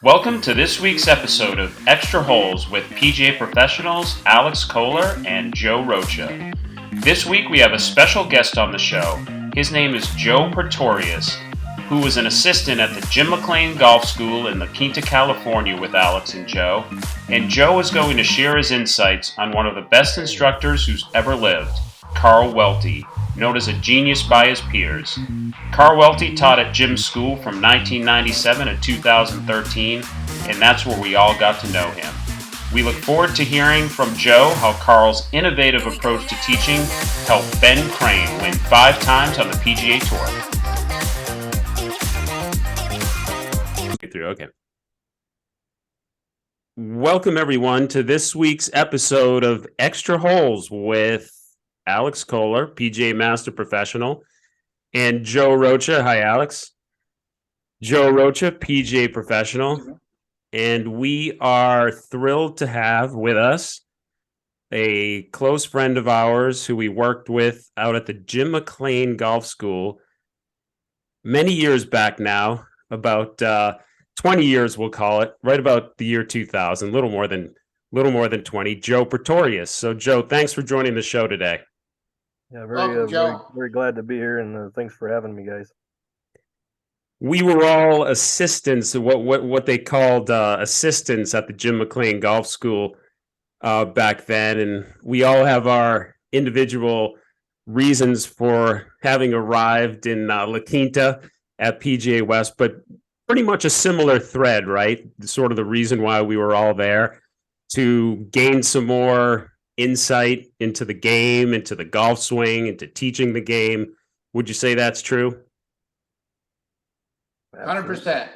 Welcome to this week's episode of Extra Holes with PGA professionals Alex Kohler and Joe Rocha. This week we have a special guest on the show. His name is Joe Pretorius, who was an assistant at the Jim McLean Golf School in La Quinta, California with Alex and Joe. And Joe is going to share his insights on one of the best instructors who's ever lived, Carl Welty, known as a genius by his peers. Carl Welty taught at Jim's school from 1997 to 2013, and that's where we all got to know him. We look forward to hearing from Joe how Carl's innovative approach to teaching helped Ben Crane win 5 times on the PGA Tour. Okay. Welcome, everyone, to this week's episode of Extra Holes with Alex Kohler, PGA Master Professional, and Joe Rocha. Hi, Alex. Joe Rocha, PGA Professional. And we are thrilled to have with us a close friend of ours who we worked with out at the Jim McLean Golf School many years back now, about 20 years, we'll call it, right about the year 2000, a little more than 20, Joe Pretorius. So, Joe, thanks for joining the show today. Yeah, very glad to be here, and thanks for having me, guys. We were all assistants, what they called assistants at the Jim McLean Golf School back then, and we all have our individual reasons for having arrived in La Quinta at PGA West, but pretty much a similar thread, right? Sort of the reason why we were all there, to gain some more insight into the game, into the golf swing, into teaching the game. Would you say that's true? 100%.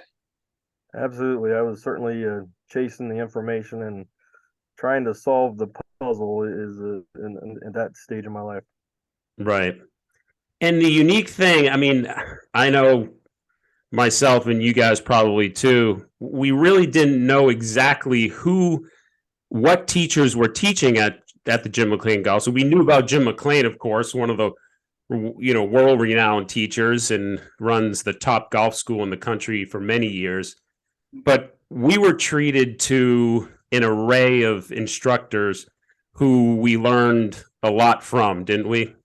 Absolutely. I was certainly chasing the information and trying to solve the puzzle is in that stage of my life. Right. And the unique thing, I mean, I know myself and you guys probably too, we really didn't know exactly what teachers were teaching at the Jim McLean Golf. So we knew about Jim McLean, of course, one of the world-renowned teachers, and runs the top golf school in the country for many years. But we were treated to an array of instructors who we learned a lot from, didn't we?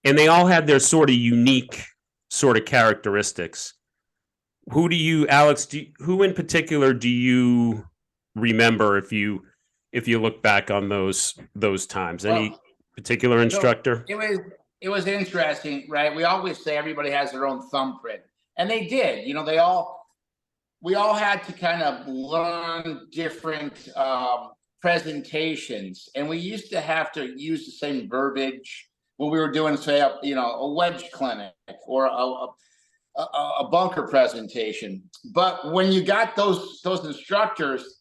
And they all had their sort of unique sort of characteristics. Who do you, Alex, who in particular do you remember if you look back on those times? Any particular instructor? It was interesting, right? We always say everybody has their own thumbprint, and they did. We all had to kind of learn different presentations, and we used to have to use the same verbiage when we were doing, say, a wedge clinic or a bunker presentation. But when you got those instructors,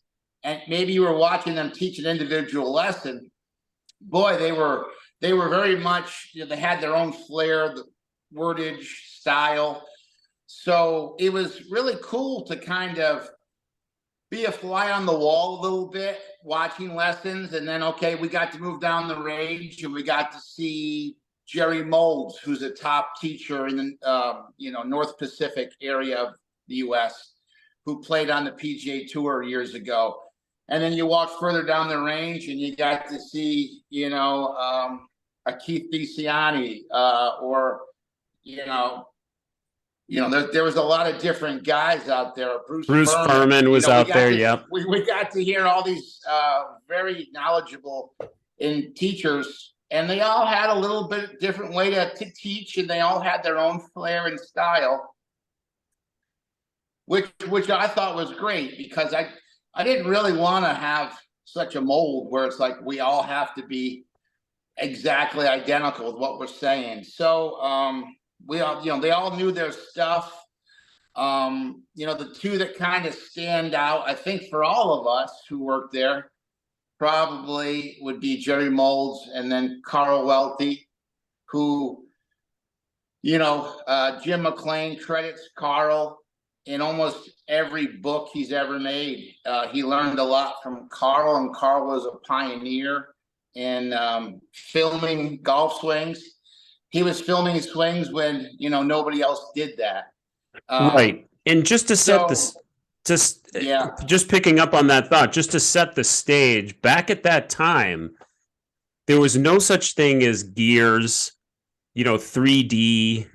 and maybe you were watching them teach an individual lesson, boy, they were very much, they had their own flair, the wordage, style. So it was really cool to kind of be a fly on the wall a little bit, watching lessons. And then, okay, we got to move down the range and we got to see Jerry Molds, who's a top teacher in the North Pacific area of the U.S., who played on the PGA Tour years ago. And then you walk further down the range and you got to see, a Keith DeCiani, there was a lot of different guys out there. Bruce Furman was out there. Yep. We got to hear all these very knowledgeable teachers, and they all had a little bit different way to teach, and they all had their own flair and style, which I thought was great, because I didn't really want to have such a mold where it's like we all have to be exactly identical with what we're saying. So we all, they all knew their stuff. The two that kind of stand out, I think, for all of us who worked there, probably would be Jerry Molds and then Carl Welty, who, Jim McLean credits Carl in almost every book he's ever made. He learned a lot from Carl, and Carl was a pioneer in filming golf swings. He was filming swings when nobody else did that. Right. And just to just picking up on that thought, just to set the stage, back at that time, there was no such thing as gears, 3D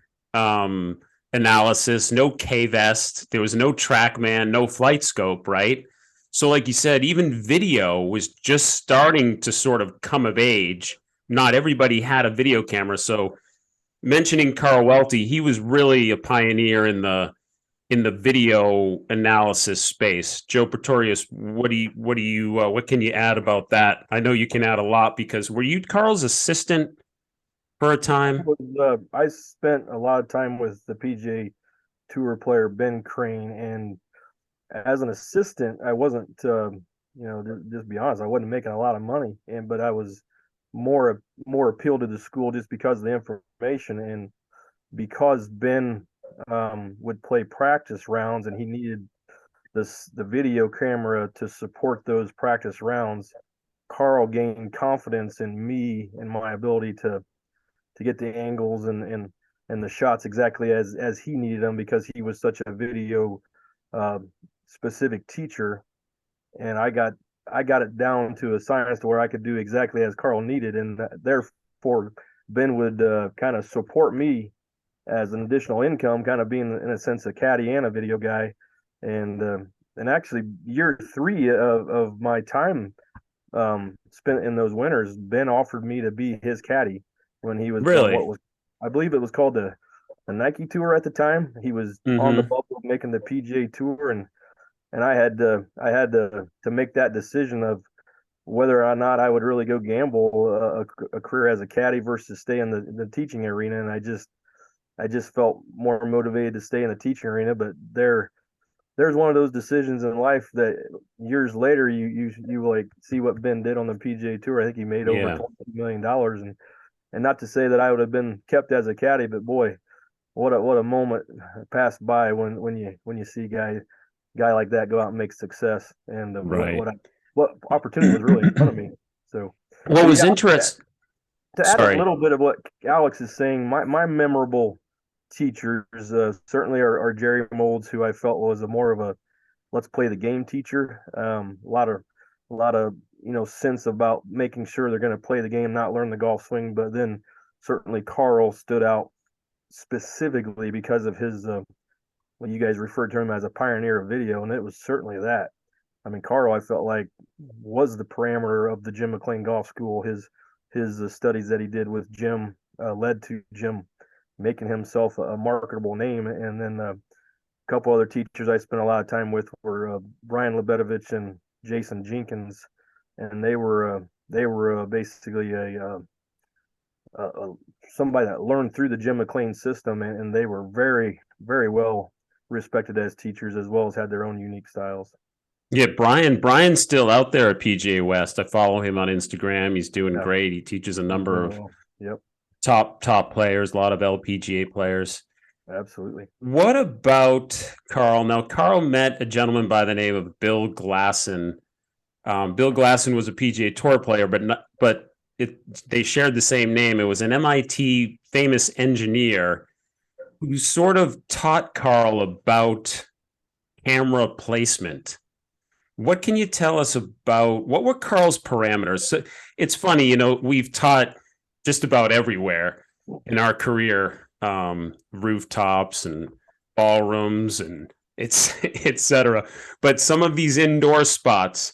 analysis, no K-Vest, there was no TrackMan, no flight scope, right? So like you said, even video was just starting to sort of come of age. Not everybody had a video camera. So mentioning Carl Welty, he was really a pioneer in the video analysis space. Joe Pretorius, what can you add about that? I know you can add a lot, because were you Carl's assistant for a time? I spent a lot of time with the PGA Tour player Ben Crane, and as an assistant, I wasn't, just be honest, I wasn't making a lot of money, but I was more appealed to the school just because of the information, and because Ben would play practice rounds and he needed the video camera to support those practice rounds. Carl gained confidence in me and my ability to get the angles and the shots exactly as he needed them, because he was such a video specific teacher, and I got it down to a science to where I could do exactly as Carl needed, and therefore Ben would kind of support me as an additional income, kind of being in a sense a caddy and a video guy. And actually year 3 of my time spent in those winters, Ben offered me to be his caddy when he was really, I believe it was called the Nike Tour at the time. He was on the bubble making the PGA Tour, and I had to make that decision of whether or not I would really go gamble a career as a caddy versus stay in the teaching arena. And I just felt more motivated to stay in the teaching arena. But there's one of those decisions in life that years later you like see what Ben did on the PGA Tour. I think he made over $20 million, and not to say that I would have been kept as a caddy, but boy, what a moment passed by when you see a guy like that go out and make success, and what opportunity was really in front of me. So what was interesting to add a little bit of what Alex is saying, my memorable teachers certainly are Jerry Molds, who I felt was more of a let's play the game teacher. A lot of sense about making sure they're going to play the game, not learn the golf swing. But then certainly Carl stood out specifically because of his what you guys referred to him as a pioneer of video, and it was certainly that. I mean, Carl, I felt like, was the parameter of the Jim McLean Golf School. His studies that he did with Jim led to Jim making himself a marketable name. And then a couple other teachers I spent a lot of time with were Brian Lebetovich and Jason Jenkins, and they were basically somebody that learned through the Jim McLean system, and they were very, very well respected as teachers, as well as had their own unique styles. Yeah, Brian's still out there at PGA West. I follow him on Instagram. He's doing great. He teaches a number of top players, a lot of LPGA players. Absolutely. What about Carl? Now, Carl met a gentleman by the name of Bill Glasson. Bill Glasson was a PGA Tour player, but they shared the same name. It was an MIT famous engineer who sort of taught Carl about camera placement. What can you tell us about what were Carl's parameters? So it's funny, we've taught just about everywhere in our career, rooftops and ballrooms and et cetera. But some of these indoor spots,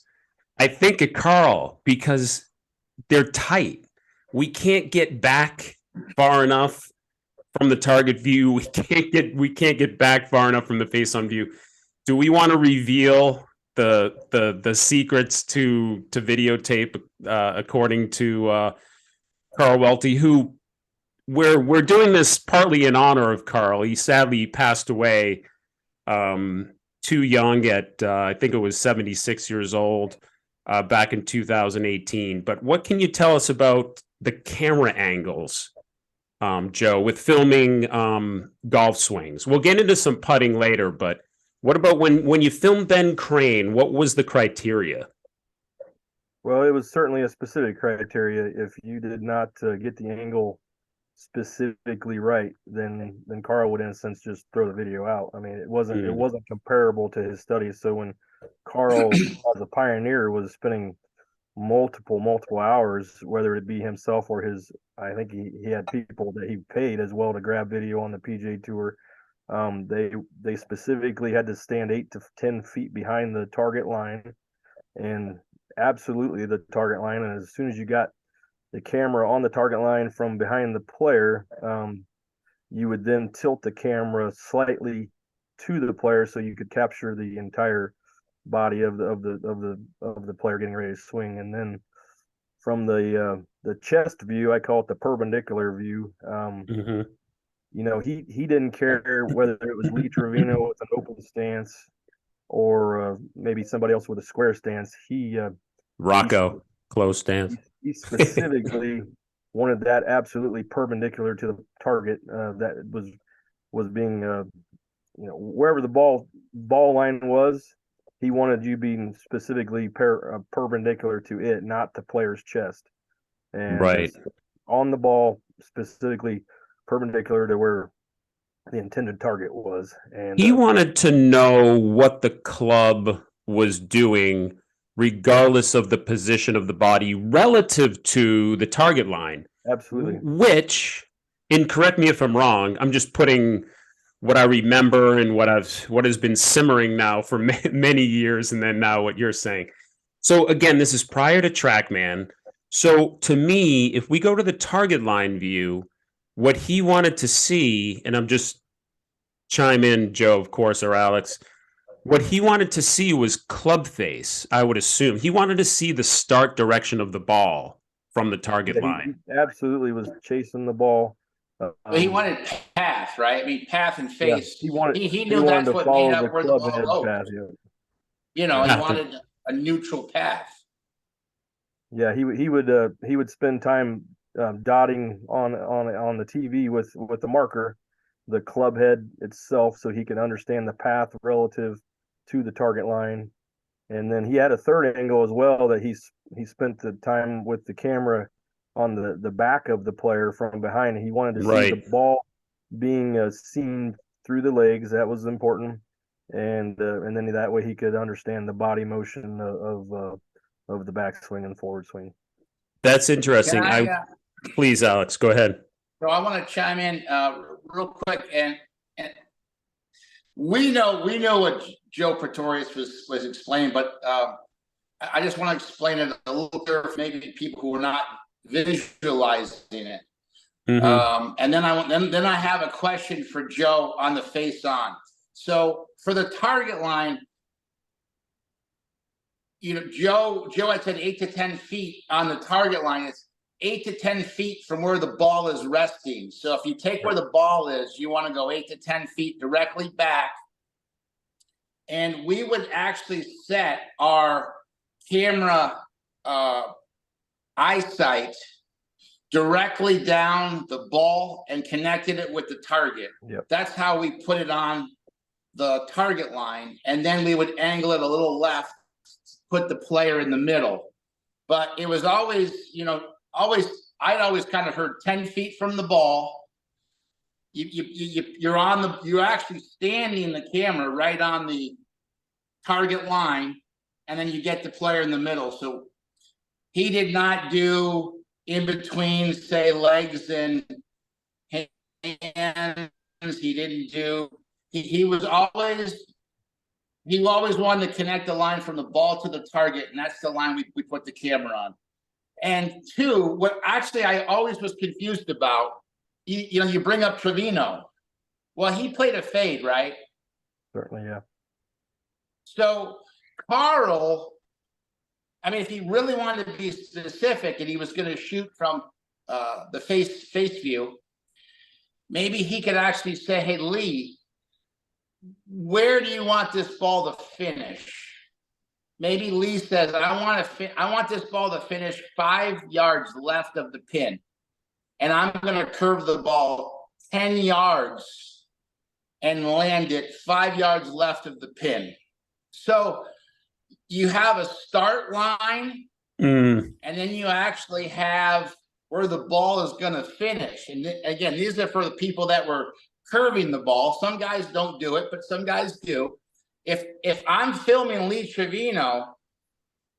I think of Carl because they're tight. We can't get back far enough from the target view. We can't get back far enough from the face-on view. Do we want to reveal the secrets to videotape according to Carl Welty, who we're doing this partly in honor of Carl. He sadly passed away too young at I think it was 76 years old back in 2018. But what can you tell us about the camera angles, Joe, with filming golf swings? We'll get into some putting later, but what about when you filmed Ben Crane? What was the criteria? Well, it was certainly a specific criteria. If you did not get the angle specifically right, then Carl would in a sense just throw the video out. I mean, it wasn't comparable to his studies. So when Carl as a pioneer was spending multiple hours, whether it be himself or his, I think he had people that he paid as well to grab video on the PGA Tour. They specifically had to stand 8 to 10 feet behind the target line, and absolutely the target line. And as soon as you got the camera on the target line from behind the player, you would then tilt the camera slightly to the player so you could capture the entire body of the player getting ready to swing. And then from the chest view, I call it the perpendicular view. You know, he didn't care whether it was Lee Trevino with an open stance or maybe somebody else with a square stance. Rocco closed stance. He specifically wanted that absolutely perpendicular to the target, that was being, you know, wherever the ball line was, he wanted you being specifically perpendicular to it, not the player's chest. And right on the ball, specifically perpendicular to where the intended target was. And he wanted to know what the club was doing regardless of the position of the body relative to the target line. Absolutely. Which, and correct me if I'm wrong, I'm just putting what I remember and what has been simmering now for many years, and then now what you're saying. So again, this is prior to TrackMan. So to me, if we go to the target line view, what he wanted to see, and I'm just chime in, Joe, of course, or Alex, what he wanted to see was club face, I would assume. He wanted to see the start direction of the ball from the target line. He absolutely was chasing the ball. He wanted path, right? I mean, path and face. Yeah, he knew that's what made up where the ball goes. Path, yeah. You know, he wanted a neutral path. Yeah, he would spend time dotting on the TV with the marker, the club head itself, so he could understand the path relative to the target line. And then he had a third angle as well that he spent the time with the camera on the back of the player from behind. He wanted to see the ball being seen through the legs. That was important. And then that way he could understand the body motion of the backswing and forward swing. That's interesting. Please, Alex, go ahead. So I want to chime in real quick, and we know what Joe Pretorius was explaining, but I just want to explain it a little bit for maybe people who are not visualizing it. And then I have a question for Joe on the face on. So for the target line, you know, Joe had said 8 to 10 feet on the target line. It's 8 to 10 feet from where the ball is resting. So if you take where the ball is, you want to go 8 to 10 feet directly back. And we would actually set our camera eyesight directly down the ball and connected it with the target. Yep. That's how we put it on the target line. And then we would angle it a little left, put the player in the middle. But it was always, you know, I'd always kind of heard 10 feet from the ball. You're actually standing the camera right on the target line, and then you get the player in the middle. So he did not do in between, say, legs and hands. He didn't do. He always wanted to connect the line from the ball to the target, and that's the line we put the camera on. And two, what actually I always was confused about, you know, you bring up Trevino. Well, he played a fade, right? Certainly, yeah. So Carl, I mean, if he really wanted to be specific and he was going to shoot from the face view, maybe he could actually say, hey, Lee, where do you want this ball to finish? Maybe Lee says, I want this ball to finish 5 yards left of the pin, and I'm going to curve the ball 10 yards and land it 5 yards left of the pin. So you have a start line, and then you actually have where the ball is going to finish. And again, these are for the people that were curving the ball. Some guys don't do it, but some guys do. If I'm filming Lee Trevino,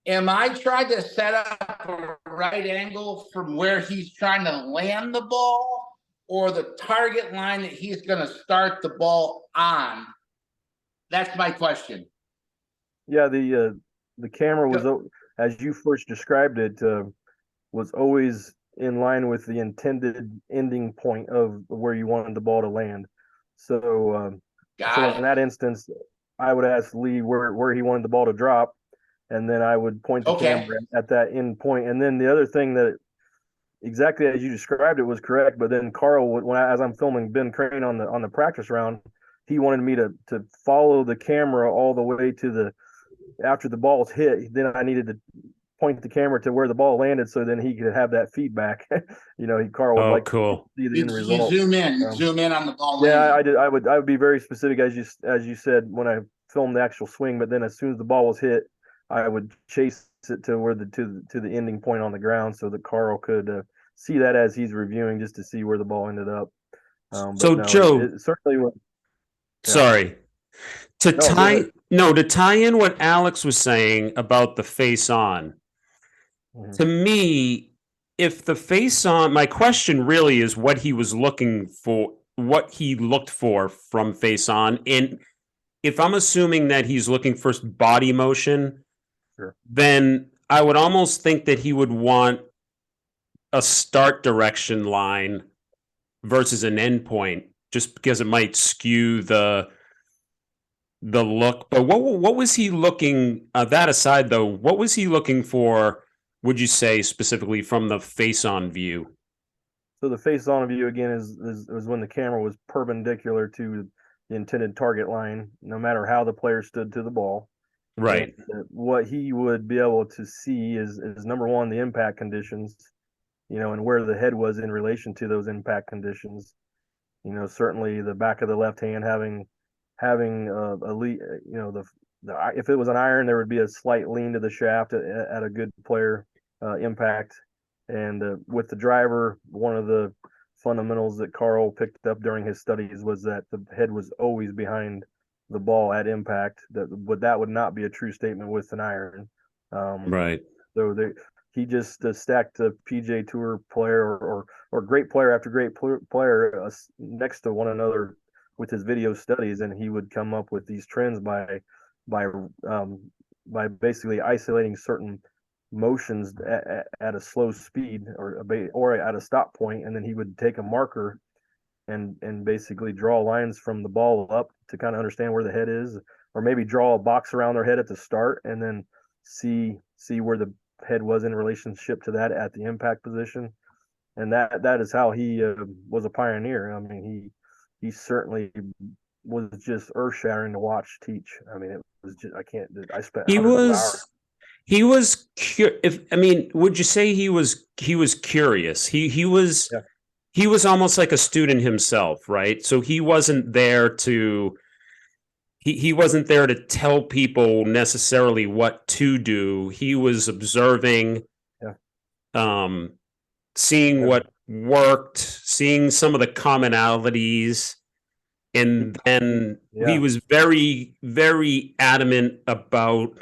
am I trying to set up a right angle from where he's trying to land the ball, or the target line that he's going to start the ball on? That's my question. Yeah, the camera was, as you first described it, was always in line with the intended ending point of where you wanted the ball to land. So, so in that instance, I would ask Lee where he wanted the ball to drop, and then I would point the camera at that end point. And then the other thing that exactly as you described it was correct, but then Carl, as I'm filming Ben Crane on the practice round, he wanted me to follow the camera all the way to the after the ball's hit. Then I needed to point the camera to where the ball landed, so then he could have that feedback. Carl would cool. to see the end result. You zoom in on the ball. Yeah, landing. I did. I would be very specific as you said when I filmed the actual swing. But then as soon as the ball was hit, I would chase it to where to the ending point on the ground, so that Carl could see that as he's reviewing, just to see where the ball ended up. So no, Joe, it certainly was. Yeah. Sorry. To tie in what Alex was saying about the face on. Mm-hmm. To me, if the face on, my question really is what he was looking for, what he looked for from face on. And if I'm assuming that he's looking for body motion, sure, then I would almost think that he would want a start direction line versus an end point, just because it might skew the look. But what was he looking, that aside though, what was he looking for, would you say, specifically from the face-on view? So the face-on view, again, is when the camera was perpendicular to the intended target line, no matter how the player stood to the ball. Right. And what he would be able to see is number one, the impact conditions, and where the head was in relation to those impact conditions. Certainly the back of the left hand having if it was an iron, there would be a slight lean to the shaft at a good player impact. And with the driver, one of the fundamentals that Carl picked up during his studies was that the head was always behind the ball at impact. That would not be a true statement with an iron. Right. So he just stacked a PGA Tour player or great player after great player next to one another with his video studies, and he would come up with these trends by basically isolating certain motions at a slow speed or at a stop point, and then he would take a marker and basically draw lines from the ball up to kind of understand where the head is, or maybe draw a box around their head at the start and then see where the head was in relationship to that at the impact position. And that is how he was a pioneer. I mean, he certainly was just earth-shattering to watch teach. I mean, it was just, I spent hours. Would you say he was curious? He was, yeah. He was almost like a student himself, right? So he wasn't there to tell people necessarily what to do. He was observing, seeing what worked, seeing some of the commonalities. And then he was very, very adamant about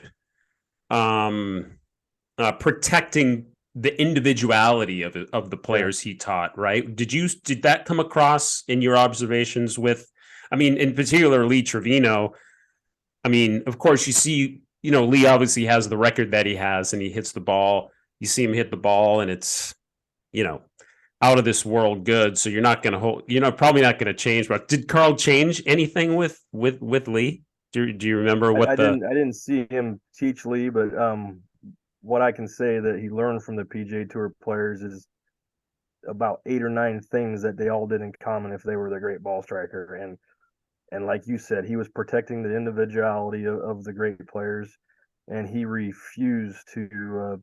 protecting the individuality of the players he taught, right? Did that come across in your observations with, in particular, Lee Trevino? Of course, you see, Lee obviously has the record that he has, and he hits the ball. You see him hit the ball, and it's, out of this world good. So you're not going to probably not going to change. But did Carl change anything with Lee? Do you remember what I didn't see him teach Lee, but what I can say that he learned from the PGA Tour players is about 8 or 9 things that they all did in common if they were the great ball striker. And like you said, he was protecting the individuality of the great players, and he refused to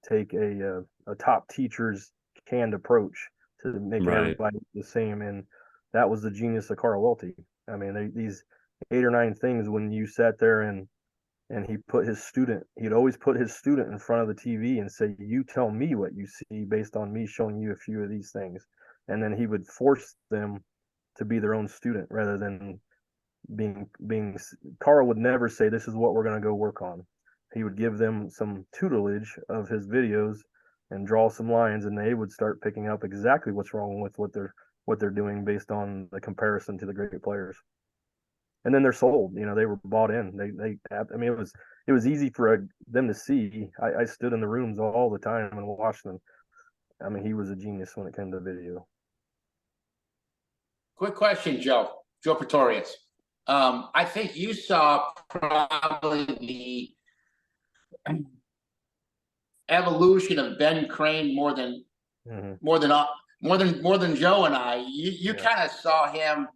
take a top teacher's canned approach to make everybody the same. And that was the genius of Carl Welty. These 8 or 9 things, when you sat there and and he'd always put his student in front of the TV and say, you tell me what you see based on me showing you a few of these things. And then he would force them to be their own student rather than being Carl would never say, this is what we're going to go work on. He would give them some tutelage of his videos and draw some lines, and they would start picking up exactly what's wrong with what they're doing based on the comparison to the great players. And then they're sold. They were bought in. I mean, it was easy for them to see. I stood in the rooms all the time and watched them. I mean, he was a genius when it came to video. Quick question, Joe Pretorius. I think you saw probably the evolution of Ben Crane more than Joe and I. You kind of saw him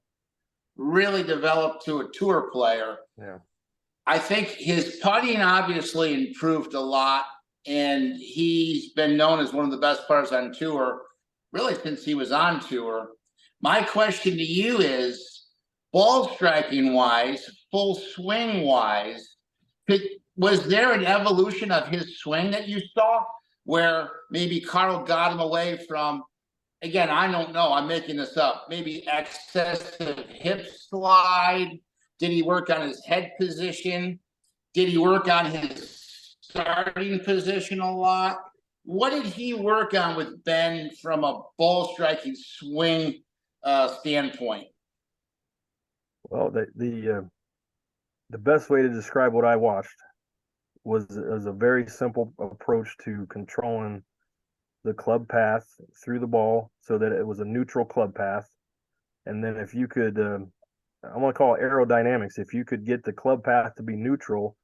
really develop to a tour player. Yeah. I think his putting obviously improved a lot, and he's been known as one of the best players on tour, really since he was on tour. My question to you is, ball striking wise, full swing wise, was there an evolution of his swing that you saw where maybe Carl got him away from, again, I don't know, I'm making this up, maybe excessive hip slide? Did he work on his head position? Did he work on his starting position a lot? What did he work on with Ben from a ball striking swing standpoint? Well, the best way to describe what I watched was a very simple approach to controlling the club path through the ball so that it was a neutral club path. And then if you could, I want to call it aerodynamics, if you could get the club path to be neutral,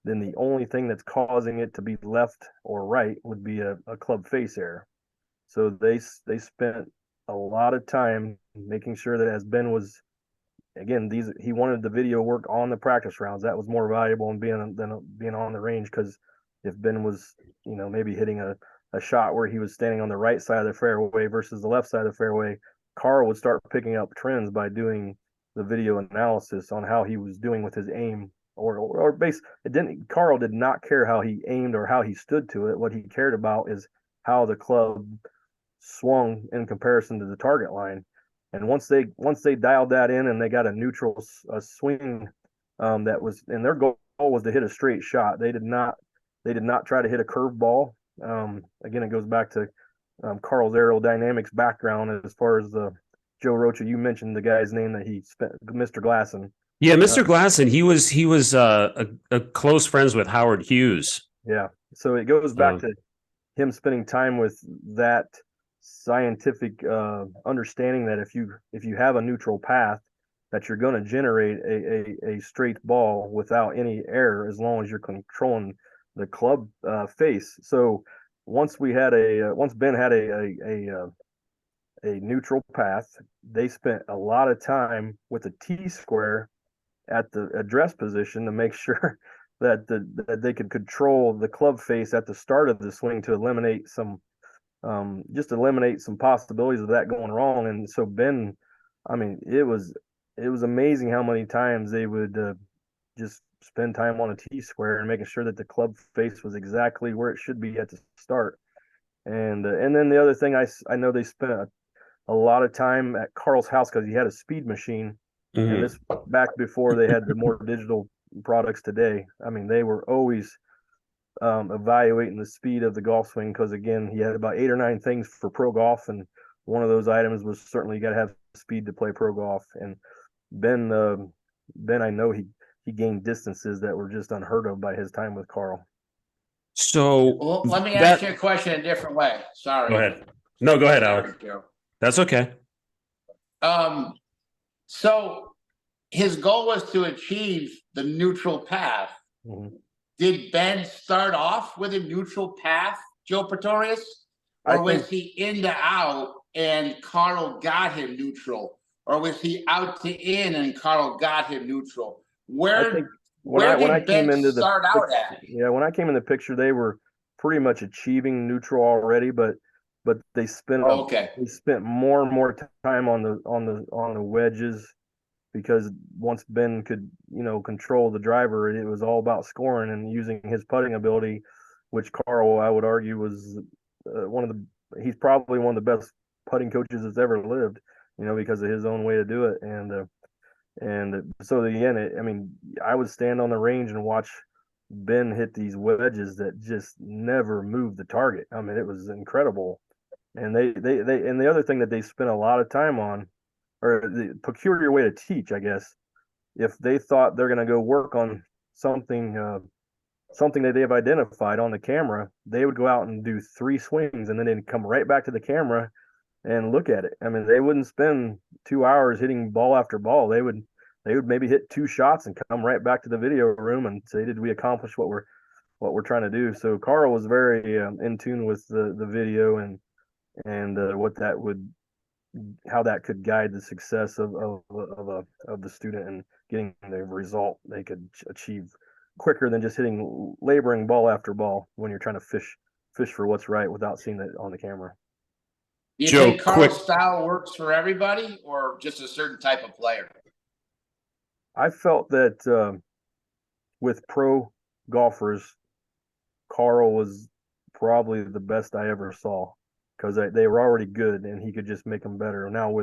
then the only thing that's causing it to be left or right would be a club face error. So they spent a lot of time making sure that, as Ben was, again, he wanted the video work on the practice rounds. That was more valuable than being on the range, because if Ben was, maybe hitting a shot where he was standing on the right side of the fairway versus the left side of the fairway, Carl would start picking up trends by doing the video analysis on how he was doing with his aim or base. Carl did not care how he aimed or how he stood to it. What he cared about is how the club swung in comparison to the target line. And once they dialed that in and they got a neutral swing, that was, and their goal was to hit a straight shot. They did not try to hit a curved ball. Again, it goes back to Carl's aerodynamics background as far as the Joe Rocha. You mentioned the guy's name that he spent, Mr. Glasson. Yeah, Mr. Glasson. He was a close friends with Howard Hughes. Yeah, so it goes back to him spending time with that scientific understanding that if you have a neutral path, that you're going to generate a straight ball without any error, as long as you're controlling the club face. So once Ben had a neutral path, they spent a lot of time with the T square at the address position to make sure that they could control the club face at the start of the swing to eliminate some possibilities of that going wrong. And so Ben, I mean, it was amazing how many times they would just spend time on a T square and making sure that the club face was exactly where it should be at the start. And then the other thing, I know they spent a lot of time at Carl's house because he had a speed machine. Mm-hmm. And this back before they had the more digital products today. I mean, they were always evaluating the speed of the golf swing, because again, he had about 8 or 9 things for pro golf, and one of those items was certainly you got to have speed to play pro golf. And Ben, I know he gained distances that were just unheard of by his time with Carl. So let me ask you a question a different way. Sorry. Go ahead. No, go ahead, Alex. That's okay. So his goal was to achieve the neutral path. Mm-hmm. Did Ben start off with a neutral path, Joe Pretorius? Or was he in to out and Carl got him neutral? Or was he out to in and Carl got him neutral? Where did Ben start out at? Yeah, when I came in the picture, they were pretty much achieving neutral already, but they spent more and more time on the wedges because once Ben could, control the driver, it was all about scoring and using his putting ability, which Carl, I would argue, was he's probably one of the best putting coaches that's ever lived, because of his own way to do it. And so again, I would stand on the range and watch Ben hit these wedges that just never moved the target. It was incredible. And they and the other thing that they spent a lot of time on, or the peculiar way to teach, I guess, if they thought they're going to go work on something that they've identified on the camera, they would go out and do 3 swings, and then they'd come right back to the camera and look at it. They wouldn't spend 2 hours hitting ball after ball. They would maybe hit 2 shots and come right back to the video room and say, did we accomplish what we're trying to do? So Carl was very in tune with the video and how that could guide the success of the student and getting the result they could achieve quicker than just laboring ball after ball when you're trying to fish for what's right without seeing it on the camera. Do you Joe, think Carl's style works for everybody or just a certain type of player? I felt that with pro golfers, Carl was probably the best I ever saw, because they were already good and he could just make them better. Now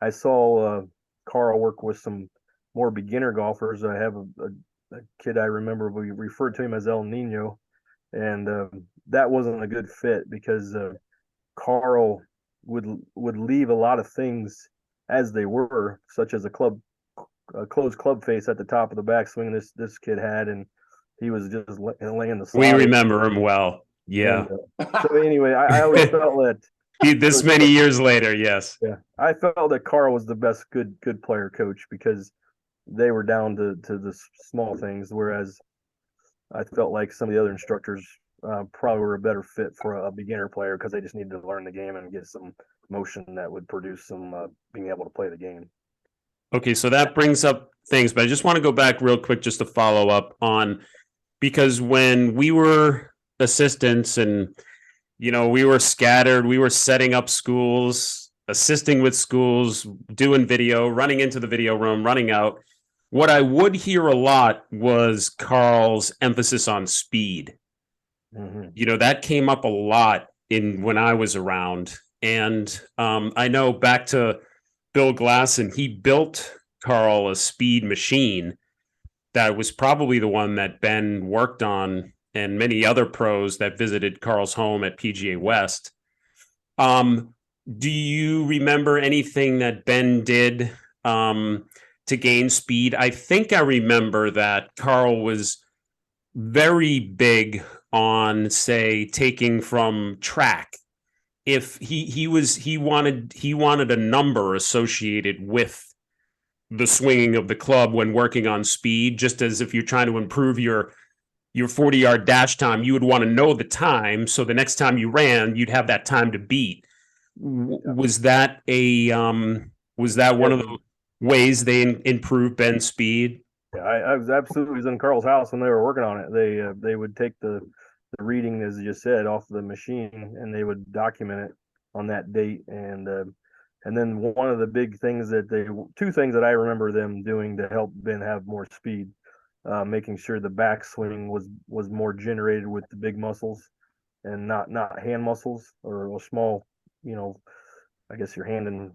I saw Carl work with some more beginner golfers. I have a kid I remember, we referred to him as El Nino, and that wasn't a good fit because Carl would leave a lot of things as they were, such as a closed club face at the top of the backswing this kid had, and he was just laying the We remember him well. Yeah. And, so anyway, I always felt that this many years later, yes. Yeah, I felt that Carl was the best good player coach because they were down to the small things, whereas I felt like some of the other instructors probably were a better fit for a beginner player because they just needed to learn the game and get some motion that would produce some being able to play the game. Okay, so that brings up things, but I just want to go back real quick just to follow up on, because when we were assistants and, we were scattered, we were setting up schools, assisting with schools, doing video, running into the video room, running out. What I would hear a lot was Carl's emphasis on speed. Mm-hmm. That came up a lot when I was around. And I know back to Bill Glasson, he built Carl a speed machine that was probably the one that Ben worked on, and many other pros that visited Carl's home at PGA West. Do you remember anything that Ben did to gain speed? I think I remember that Carl was very big on, say, taking from track. If he wanted a number associated with the swinging of the club when working on speed, just as if you're trying to improve your 40-yard dash time, you would want to know the time, so the next time you ran, you'd have that time to beat. Was that one of the ways they improved Ben's speed? Yeah, I was absolutely in Carl's house when they were working on it. They would take the reading, as you said, off the machine, and they would document it on that date. And then one of the big things two things that I remember them doing to help Ben have more speed, making sure the backswing was more generated with the big muscles and not hand muscles or small, I guess your hand and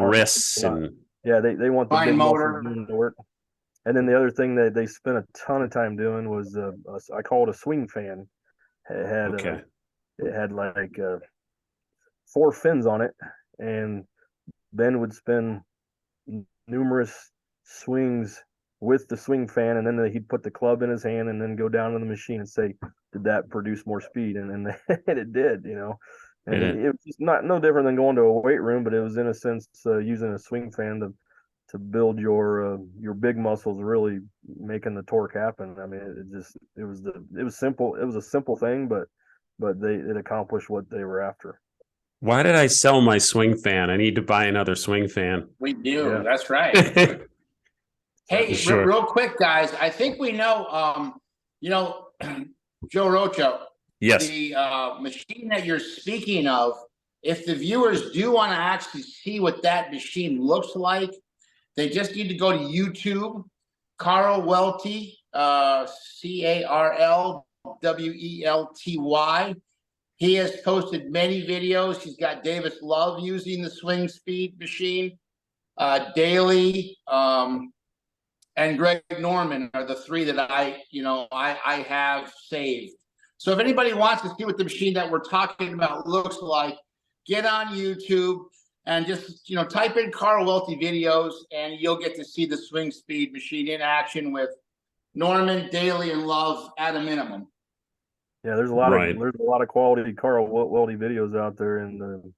wrists and they want the fine big motor muscles to work. And then the other thing that they spent a ton of time doing was I call it a swing fan. It had like 4 fins on it, and Ben would spin numerous swings with the swing fan, and then he'd put the club in his hand and then go down to the machine and say, did that produce more speed? And it did, And it was just no different than going to a weight room, but it was in a sense using a swing fan to build your big muscles, really making the torque happen. It was simple. It was a simple thing, but it accomplished what they were after. Why did I sell my swing fan? I need to buy another swing fan. We do. Yeah. That's right. Hey, Sure. real quick, guys. I think we know, Joe Rocho. Yes. The machine that you're speaking of, if the viewers do want to actually see what that machine looks like, They just need to go to YouTube, Carl Welty, CarlWelty. He has posted many videos. He's got Davis Love using the swing speed machine daily. And Greg Norman are the three that I have saved. So if anybody wants to see what the machine that we're talking about looks like, get on YouTube and just type in Carl Welty videos, and you'll get to see the swing speed machine in action with Norman, Daly, and Love at a minimum. Yeah, there's a lot of quality Carl Welty videos out there, and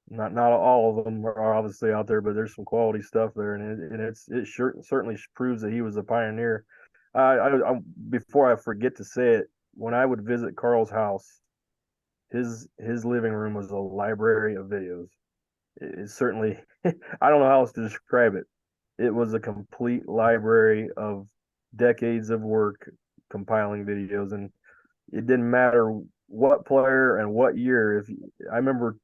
not all of them are obviously out there, but there's some quality stuff there, and it certainly proves that he was a pioneer. I before I forget to say it, when I would visit Carl's house, his living room was a library of videos. It certainly, I don't know how else to describe it. It was a complete library of decades of work compiling videos, and it didn't matter what player and what year. I remember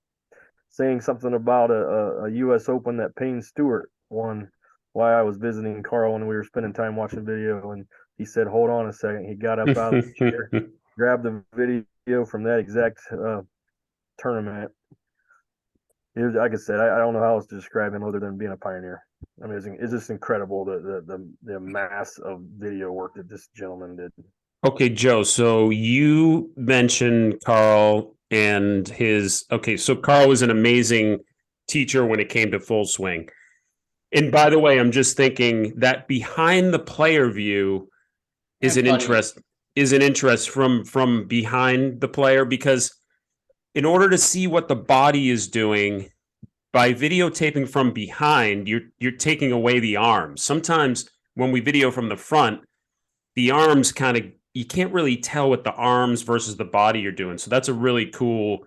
saying something about a U.S. Open that Payne Stewart won while I was visiting Carl, and we were spending time watching video, and he said, "Hold on a second." He got up out of the chair, grabbed the video from that exact tournament. It was, like I said, I don't know how else to describe him other than being a pioneer. I mean, it's just incredible the mass of video work that this gentleman did. Okay, Joe. So you mentioned Carl and so Carl was an amazing teacher when it came to full swing. And by the way, I'm just thinking that behind the player view is an interest from behind the player, because in order to see what the body is doing by videotaping from behind, you're taking away the arms. Sometimes when we video from the front, the arms you can't really tell what the arms versus the body you're doing. So that's a really cool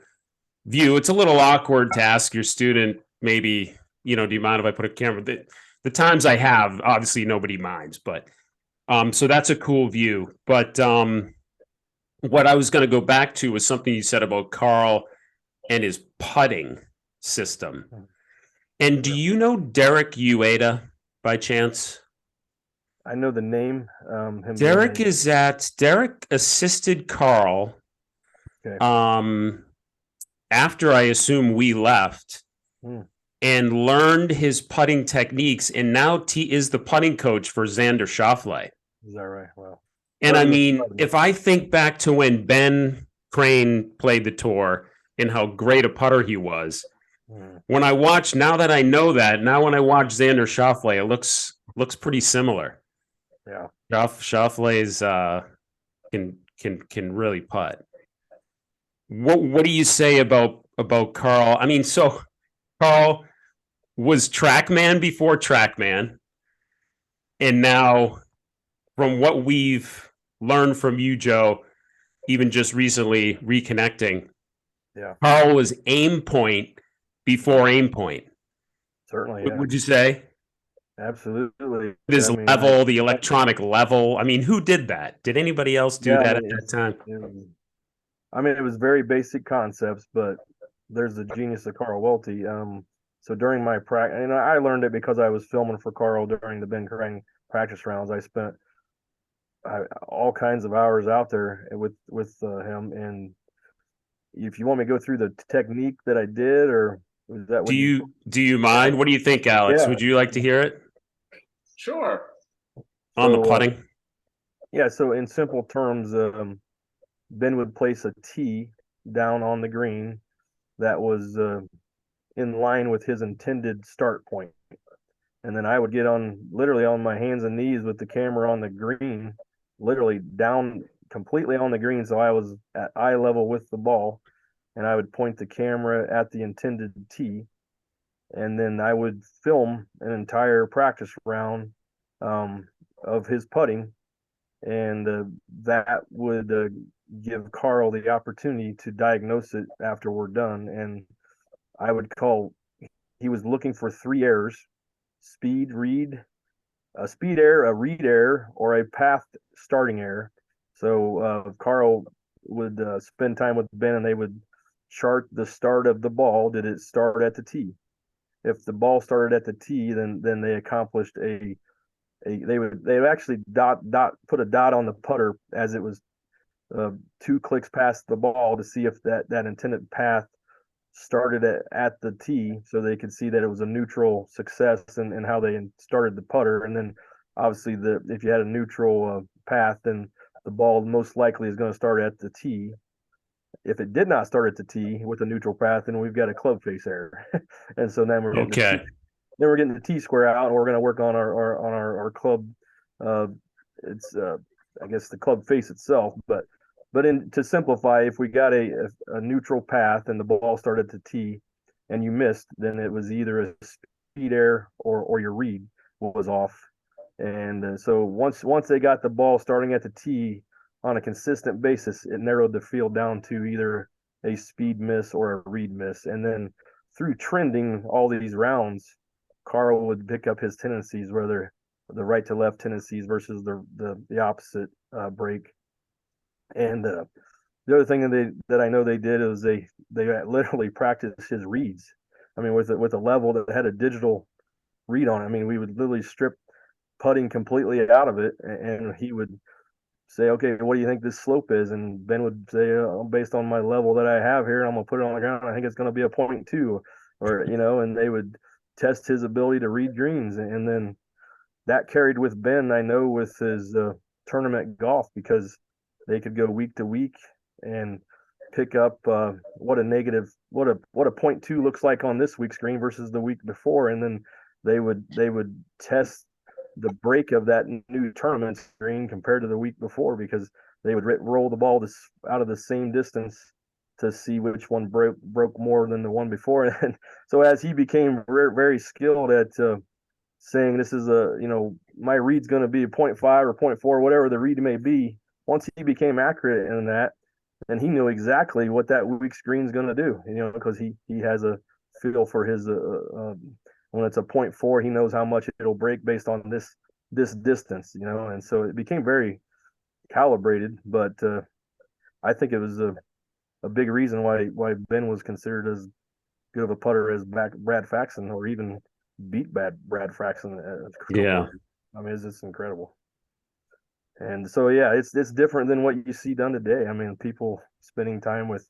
view. It's a little awkward to ask your student, maybe, do you mind if I put a camera? The times I have, obviously nobody minds, but so that's a cool view. But what I was going to go back to was something you said about Carl and his putting system. And do you know Derek Ueda by chance? I know the name. Derek assisted Carl. Okay. After I assume we left, and learned his putting techniques, and now he is the putting coach for Xander Schauffele. Is that right? Wow. And I mean, if I think back to when Ben Crane played the tour and how great a putter he was, when I watch, now that I know that, now when I watch Xander Schauffele, it looks pretty similar. Yeah. Schauffele's can really putt. What do you say about Carl? I mean, so Carl was TrackMan before TrackMan, and now from what we've learned from you, Joe, even just recently reconnecting, Carl was Aim Point before Aim Point. Certainly, yeah. Would you say? Absolutely. His level, the electronic level. I mean, who did that? Did anybody else do that at that time? It was very basic concepts, but there's the genius of Carl Welty. So during my practice, and I learned it because I was filming for Carl during the Ben Crane practice rounds. I spent all kinds of hours out there with him. And if you want me to go through the technique that I did, or was that what do you mind? What do you think, Alex? Yeah. Would you like to hear it? Sure. On the putting? So in simple terms, Ben would place a tee down on the green that was in line with his intended start point. And then I would get literally on my hands and knees with the camera on the green, literally down completely on the green. So I was at eye level with the ball, and I would point the camera at the intended tee. And then I would film an entire practice round of his putting, and that would give Carl the opportunity to diagnose it after we're done. And I would he was looking for 3 errors: speed, read, a speed error, a read error, or a path starting error. So Carl would spend time with Ben, and they would chart the start of the ball. Did it start at the tee? if the ball started at the tee, then they accomplished they would actually put a dot on the putter as it was 2 clicks past the ball to see if that intended path started at the tee, so they could see that it was a neutral success and how they started the putter. And then obviously if you had a neutral path, then the ball most likely is going to start at the tee. If it did not start at the tee with a neutral path, then we've got a club face error. And so then Okay. we're getting the T square out, and we're going to work on our club. It's I guess the club face itself, but to simplify, if we got a neutral path and the ball started to tee and you missed, then it was either a speed error or your read was off. And so once they got the ball starting at the tee on a consistent basis, it narrowed the field down to either a speed miss or a read miss. And then through trending all these rounds, Carl would pick up his tendencies, whether the right to left tendencies versus the opposite break. And the other thing that I know they did is they literally practiced his reads. I mean, with a level that had a digital read on it. I mean, we would literally strip putting completely out of it, and he would say, "Okay, what do you think this slope is?" And Ben would say, "Based on my level that I have here, I'm gonna put it on the ground. I think it's gonna be a 0.2, or and they would test his ability to read greens, and then that carried with Ben. I know with his tournament golf, because they could go week to week and pick up what a 0.2 looks like on this week's green versus the week before, and then they would test the break of that new tournament green compared to the week before, because they would roll the ball out of the same distance to see which one broke more than the one before. And so as he became very skilled at saying this is my read's going to be a 0.5 or 0.4, whatever the read may be, once he became accurate in that, then he knew exactly what that week's green is going to do, because he has a feel for his when it's a 0.4, he knows how much it'll break based on this distance, and so it became very calibrated. But I think it was a big reason why Ben was considered as good of a putter as Brad Faxon, or even beat Brad Faxon. Yeah. I mean, it's incredible. And so yeah, it's different than what you see done today. I mean, people spending time with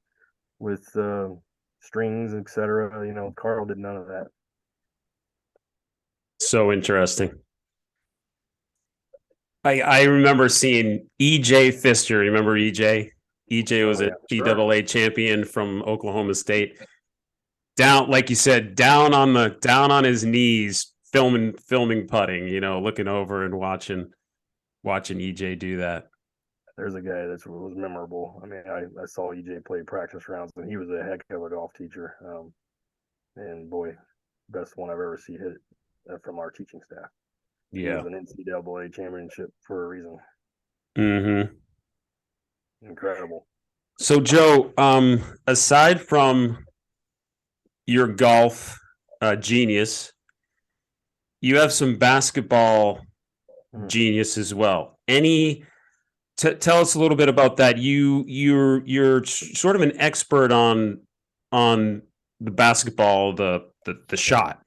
strings, etc. Carl did none of that. So interesting. I remember seeing EJ Fister. Remember EJ? EJ was a PAA champion from Oklahoma State. Down, like you said, down on his knees, filming putting, looking over and watching EJ do that. There's a guy that was memorable. I mean, I saw EJ play practice rounds, and he was a heck of a golf teacher. And boy, best one I've ever seen hit from our teaching staff. Yeah. He was an NCAA championship for a reason. Mm-hmm. Incredible. So Joe, aside from your golf genius, you have some basketball genius as well. Tell us a little bit about that. You're sort of an expert on the basketball, the shot,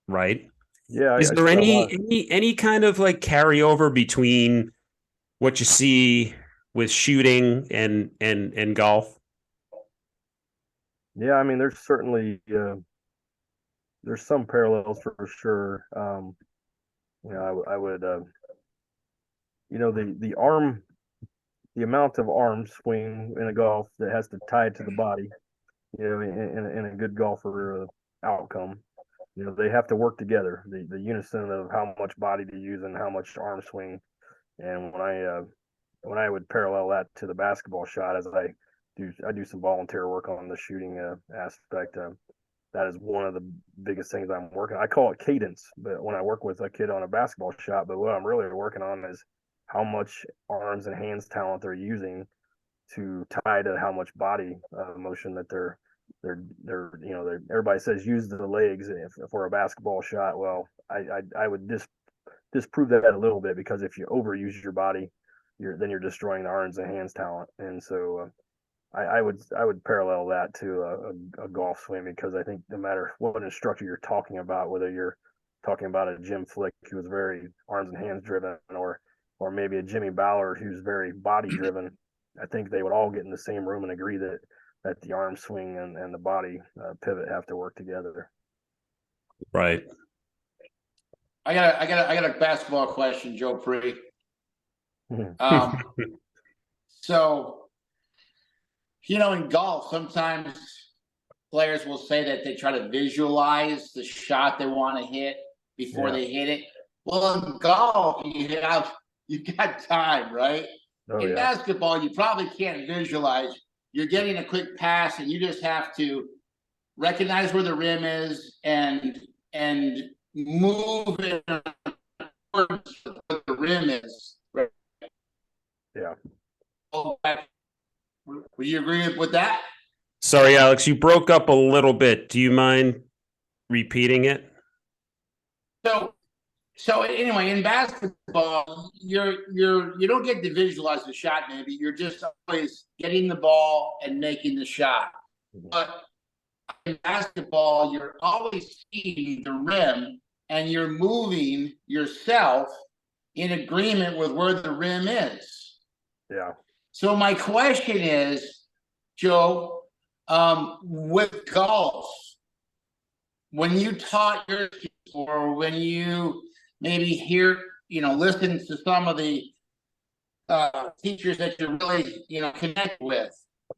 right? Yeah. Is there any kind of like carryover between what you see with shooting and golf? Yeah, I mean, there's certainly there's some parallels for sure. I would the amount of arm swing in a golf that has to tie it to the body, in a good golfer outcome. They have to work together. The unison of how much body to use and how much arm swing. And when I would parallel that to the basketball shot, as I do some volunteer work on the shooting aspect. That is one of the biggest things I'm working on. I call it cadence, but when I work with a kid on a basketball shot, but what I'm really working on is how much arms and hands talent they're using to tie to how much body motion that they're everybody says use the legs for a basketball shot. Well, I would disprove that a little bit, because if you overuse your body, you're destroying the arms and hands talent. And so I would parallel that to a golf swing, because I think no matter what instructor you're talking about, whether you're talking about a Jim Flick who was very arms and hands driven, or maybe a Jimmy Ballard who's very body driven, I think they would all get in the same room and agree that the arm swing and the body pivot have to work together. Right. I got a basketball question, Joe Pre. So, in golf, sometimes players will say that they try to visualize the shot they want to hit before they hit it. Well, in golf, you got time, right? In basketball, you probably can't visualize. You're getting a quick pass, and you just have to recognize where the rim is and move it towards where the rim is. Right? Yeah. Would you agree with that? Sorry, Alex, you broke up a little bit. Do you mind repeating it? So anyway, in basketball, you don't get to visualize the shot. Maybe you're just always getting the ball and making the shot. But in basketball, you're always seeing the rim and you're moving yourself in agreement with where the rim is. Yeah. So my question is, Joe, with golf, when you taught your kids, or when you maybe listen to some of the teachers that you really, connect with,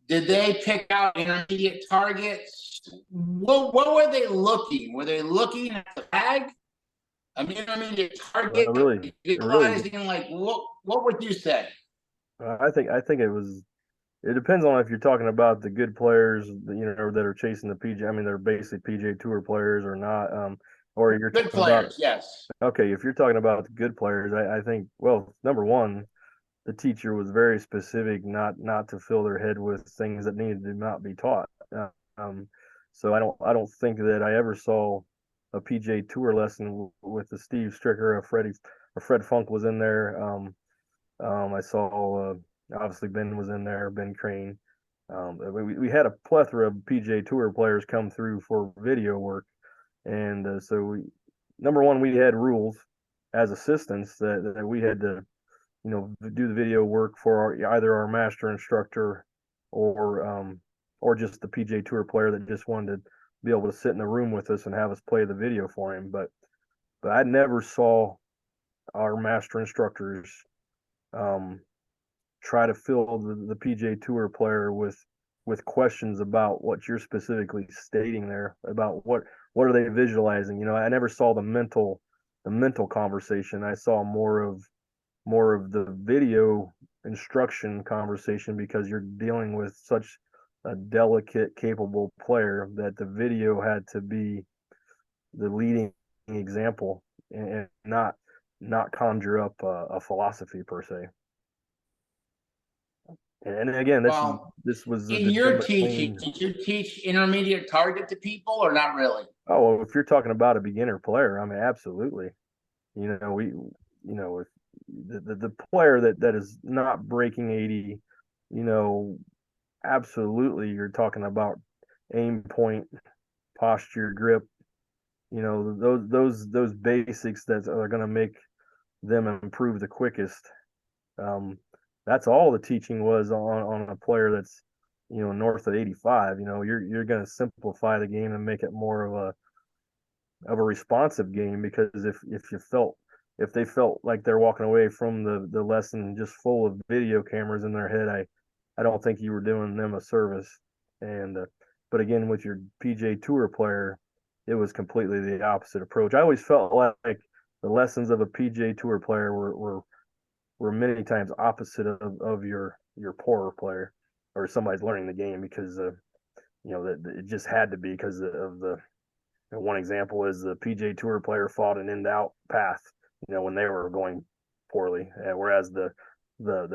did they pick out intermediate targets? What were they looking? Were they looking at the bag? I mean, intermediate target? Visualizing, like, what would you say? I think it depends on if you're talking about the good players, that are chasing the PGA. I mean, they're basically PGA Tour players or not. Or you're good talking players, about, yes. Okay, if you're talking about the good players, I think, well, number one, the teacher was very specific not to fill their head with things that needed to not be taught. So I don't think that I ever saw a PGA Tour lesson with the Steve Stricker or Fred Funk was in there. I saw obviously Ben was in there, Ben Crane. We had a plethora of PGA Tour players come through for video work, and so number one, we had rules as assistants that we had to do the video work for either our master instructor or just the PGA Tour player that just wanted to be able to sit in the room with us and have us play the video for him. But I never saw our master instructors try to fill the PGA Tour player with questions about what you're specifically stating there, about what are they visualizing. I never saw the mental conversation. I saw more of the video instruction conversation, because you're dealing with such a delicate, capable player that the video had to be the leading example and not conjure up a philosophy per se. And again, this was in your teaching. Did you teach intermediate target to people or not really? Oh, well, if you're talking about a beginner player, I mean, absolutely. If the player that is not breaking 80, absolutely, you're talking about aim, point, posture, grip. Those basics that are going to make them improve the quickest. That's all the teaching was on a player that's north of 85. You're going to simplify the game and make it more of a responsive game, because if they felt like they're walking away from the lesson just full of video cameras in their head, I don't think you were doing them a service. And but again, with your PGA Tour player, it was completely the opposite approach. I always felt like the lessons of a PGA Tour player were many times opposite of your poorer player, or somebody's learning the game, because that it just had to be, because of the one example is the PGA Tour player fought an in-out path, when they were going poorly, whereas the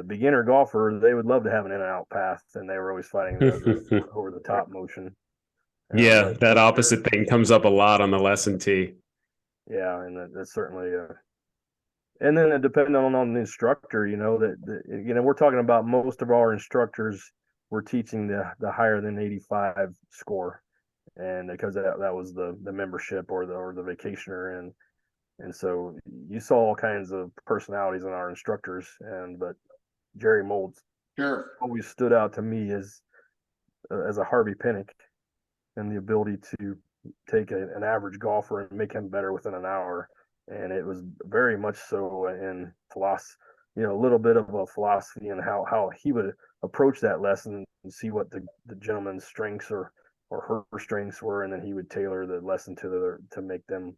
beginner golfer, they would love to have an in-and-out path, and they were always fighting the over the top motion. Yeah, that opposite thing comes up a lot on the lesson tee. Yeah, and that's certainly and then depending on the instructor, that we're talking about most of our instructors were teaching the higher than 85 score, and because that was the membership or the vacationer, and so you saw all kinds of personalities in our instructors, but Jerry Molds Sure. always stood out to me as a Harvey Pinnock, and the ability to take an average golfer and make him better within an hour. And it was very much so in philosophy, a little bit of a philosophy and how he would approach that lesson and see what the gentleman's strengths or her strengths were, and then he would tailor the lesson to make them,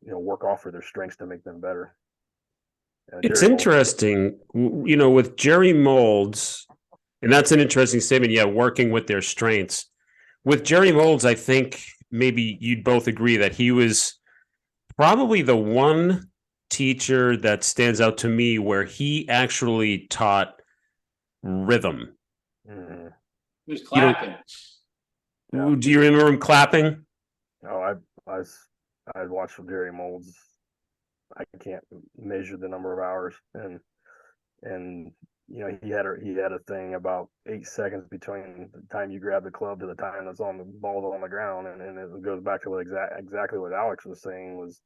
work off of their strengths to make them better. It's interesting, with Jerry Molds, and that's an interesting statement. Yeah, working with their strengths. With Jerry Molds, I think maybe you'd both agree that he was probably the one teacher that stands out to me where he actually taught rhythm. Mm-hmm. He was clapping. Do you remember him clapping? Oh, I'd watched Jerry Molds. I can't measure the number of hours, and he had a thing about 8 seconds between the time you grab the club to the time that's on the ball on the ground, and it goes back to what exactly what Alex was saying was,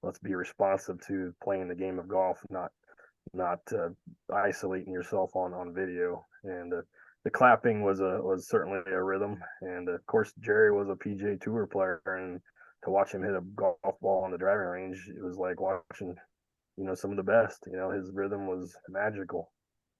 let's be responsive to playing the game of golf, not isolating yourself on video. And the clapping was certainly a rhythm, and of course Jerry was a PGA Tour player, and to watch him hit a golf ball on the driving range, it was like watching some of the best. His rhythm was magical.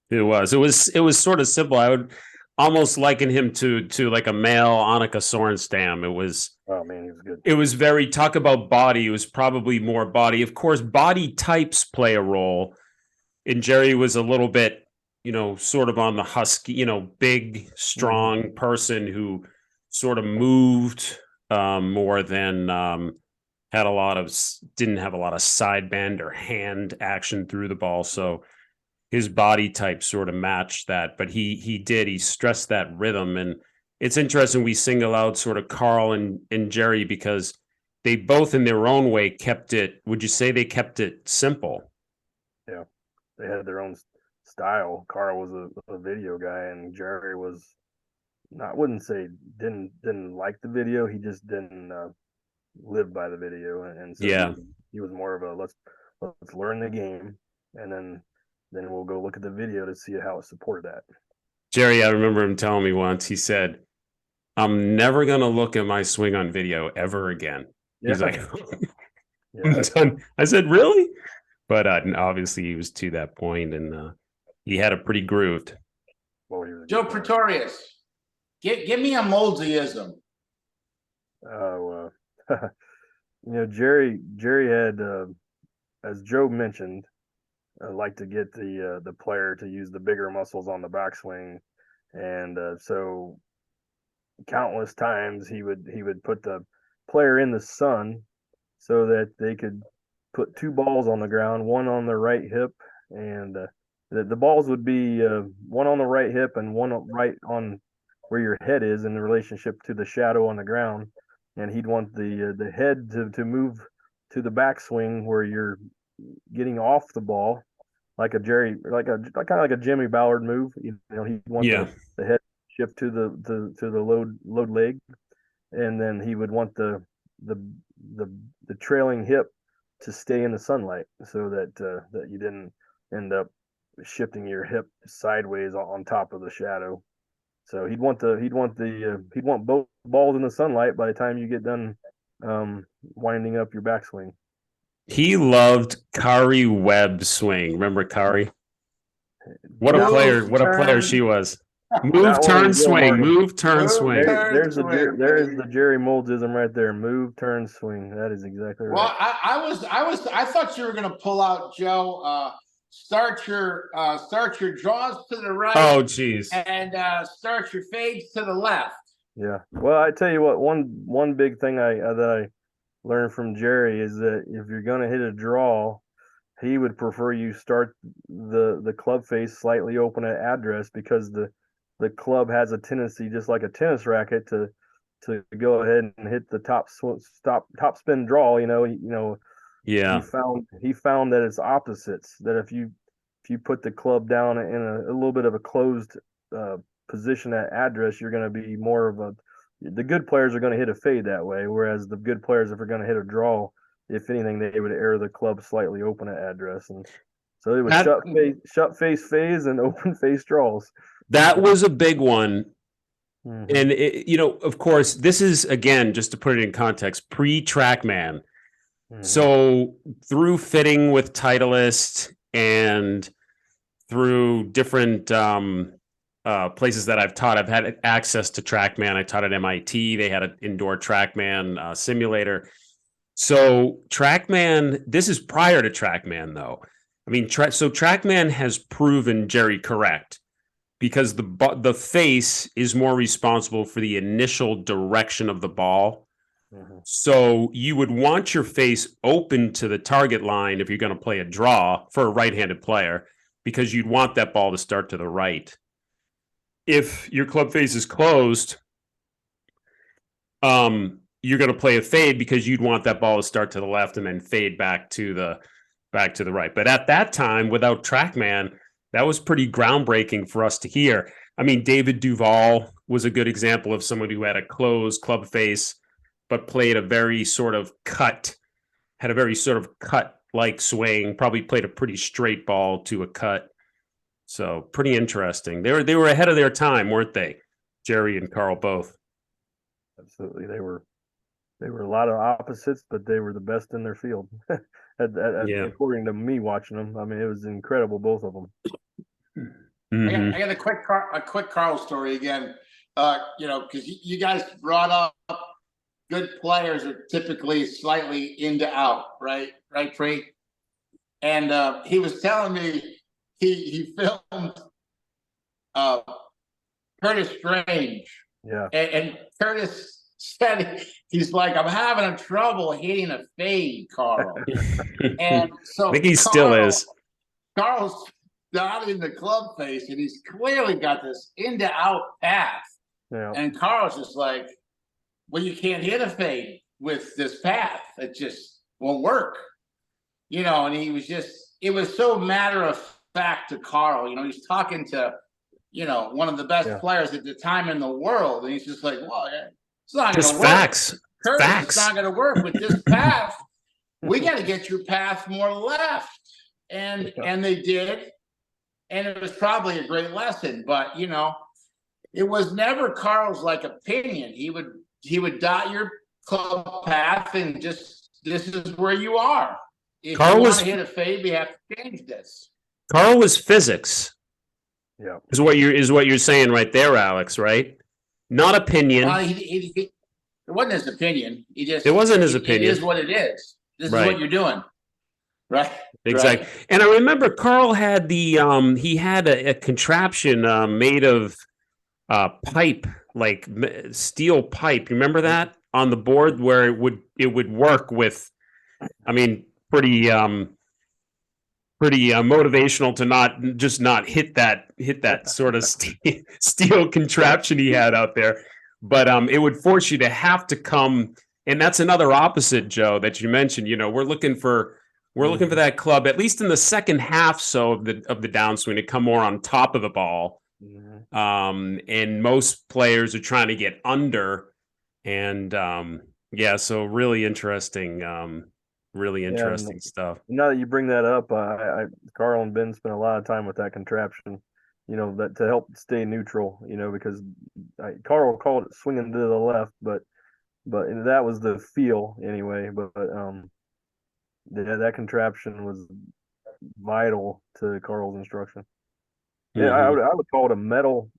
It was sort of simple. I would almost liken him to like a male Annika Sorenstam. It was, oh man, he was good. It was very, talk about body. It was probably more body. Of course, body types play a role. And Jerry was a little bit, sort of on the husky, big, strong person who sort of moved more than didn't have a lot of sideband or hand action through the ball. So his body type sort of matched that, but he stressed that rhythm. And it's interesting we single out sort of Carl and Jerry because they both in their own way kept it. Would you say they kept it simple? Yeah, they had their own style. Carl was a video guy, and Jerry was I wouldn't say didn't like the video. He just didn't live by the video, and so yeah, he was more of a let's learn the game, and then we'll go look at the video to see how it supported that. Jerry, I remember him telling me once, he said, I'm never going to look at my swing on video ever again. Yeah. He's like, I'm done. I said, really? But obviously he was to that point, and he had it pretty grooved. Joe Pretorius, give me a Moldsyism. Oh, Jerry had, as Joe mentioned, like to get the player to use the bigger muscles on the backswing, and so countless times he would put the player in the sun so that they could put two balls on the ground, one on the right hip, and the balls would be one on the right hip and one right on where your head is in the relationship to the shadow on the ground, and he'd want the head to move to the backswing where you're getting off the ball, like a Jerry, kind of like a Jimmy Ballard move. He'd want the head shift to the load leg, and then he would want the trailing hip to stay in the sunlight, so that you didn't end up shifting your hip sideways on top of the shadow. So he'd want both balls in the sunlight by the time you get done winding up your backswing. He loved Kari Webb's swing. Remember Kari? What a player she was. Move, turn, swing. Move, turn, swing. There is the Jerry Moldsism right there. Move, turn, swing. That is exactly right. Well, I thought you were going to pull out, Joe. Start your draws to the right. Oh, geez. And start your fades to the left. Yeah. Well, I tell you what. One big thing that I learned from Jerry is that if you're going to hit a draw, he would prefer you start the club face slightly open at address, because the club has a tendency, just like a tennis racket, to go ahead and hit the top spin draw. Yeah. He found that it's opposites. That if you put the club down in a little bit of a closed position at address, you're going to be more of the good players are going to hit a fade that way, whereas the good players, if they're going to hit a draw, if anything, they would air the club slightly open at address. And so it was shut face fades and open face draws. That was a big one. Mm-hmm. And, of course, this is, again, just to put it in context, pre-TrackMan. Mm-hmm. So through fitting with Titleist and through different places that I've taught, I've had access to TrackMan. I taught at MIT. They had an indoor TrackMan simulator. So TrackMan, this is prior to TrackMan, though. I mean, so TrackMan has proven Jerry correct, because the face is more responsible for the initial direction of the ball. Mm-hmm. So you would want your face open to the target line if you're going to play a draw for a right-handed player, because you'd want that ball to start to the right. If your club face is closed, you're going to play a fade because you'd want that ball to start to the left and then fade back to the right. But at that time, without TrackMan, that was pretty groundbreaking for us to hear. I mean, David Duval was a good example of someone who had a closed club face, but played a very sort of cut-like swing, probably played a pretty straight ball to a cut. So pretty interesting. They were ahead of their time, weren't they? Jerry and Carl both. Absolutely. They were a lot of opposites, but they were the best in their field. According to me watching them, I mean, it was incredible, both of them. Mm-hmm. I got a quick Carl story again. Because you guys brought up good players are typically slightly in to out, right, Pre? And he was telling me he filmed Curtis Strange. Yeah. And Curtis said he's like, I'm having trouble hitting a fade, Carl. And so I think he still is. Carl's not in the club face, and he's clearly got this in to out path. Yeah. And Carl's just like, well, you can't hit a fade with this path. It just won't work. And he was it was so matter of fact to Carl. He's talking to, one of the best players at the time in the world. And he's just like, well, it's not going to work. Facts. Curtis, facts. It's not going to work with this path. We got to get your path more left. And they did. And it was probably a great lesson. But, it was never Carl's opinion. He would dot your club path and just, this is where you are. If you want to hit a fade, we have to change this. Carl was physics. Yeah. Is what you're saying right there, Alex, right? Not opinion. It wasn't his opinion. It wasn't his opinion. It is what it is. This is what you're doing. Right. Exactly. Right. And I remember Carl had he had a contraption made of pipe, like steel pipe. You remember that on the board where it would work with, I mean, pretty motivational to not hit that sort of steel contraption he had out there. But it would force you to have to come, and that's another opposite, Joe, that you mentioned. We're looking for that club, at least in the second half of the downswing, to come more on top of the ball. Mm-hmm. And most players are trying to get under, and so really interesting stuff. Now that you bring that up, Carl and Ben spent a lot of time with that contraption, that to help stay neutral, because Carl called it swinging to the left, but that was the feel anyway. But that contraption was vital to Carl's instruction. Yeah, mm-hmm. I would call it a metal.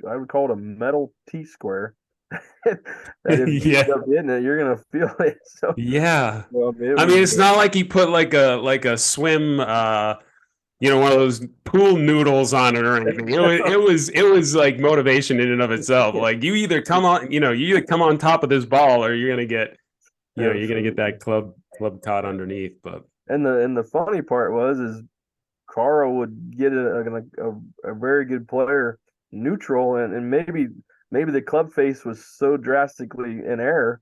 I would call it a metal T-square. That if you end up hitting it, you're gonna feel it. So yeah, it's not like he put like a swim, one of those pool noodles on it or anything. It was like motivation in and of itself. Like you either come on top of this ball, or you're gonna get, you're gonna get that club caught underneath. But and the funny part is Carl would get a very good player neutral, and maybe the club face was so drastically in error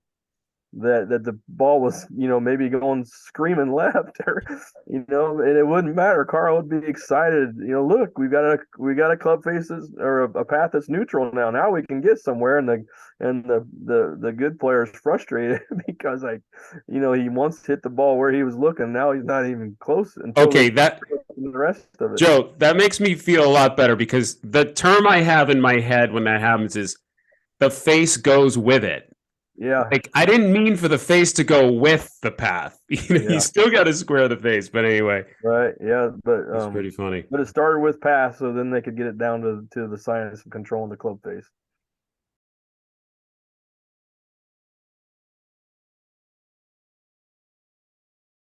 that the ball was, maybe going screaming left, or, and it wouldn't matter. Carl would be excited. Look, we got a club faces or a path that's neutral now. Now we can get somewhere. And the good player is frustrated because he once hit the ball where he was looking. Now he's not even close until Okay, the rest of it. Joe, that makes me feel a lot better, because the term I have in my head when that happens is the face goes with it. Yeah. Like, I didn't mean for the face to go with the path. Yeah. You still got to square the face. But anyway, Right. Yeah. But it's pretty funny. But it started with pass, so then they could get it down to the science of controlling the club face.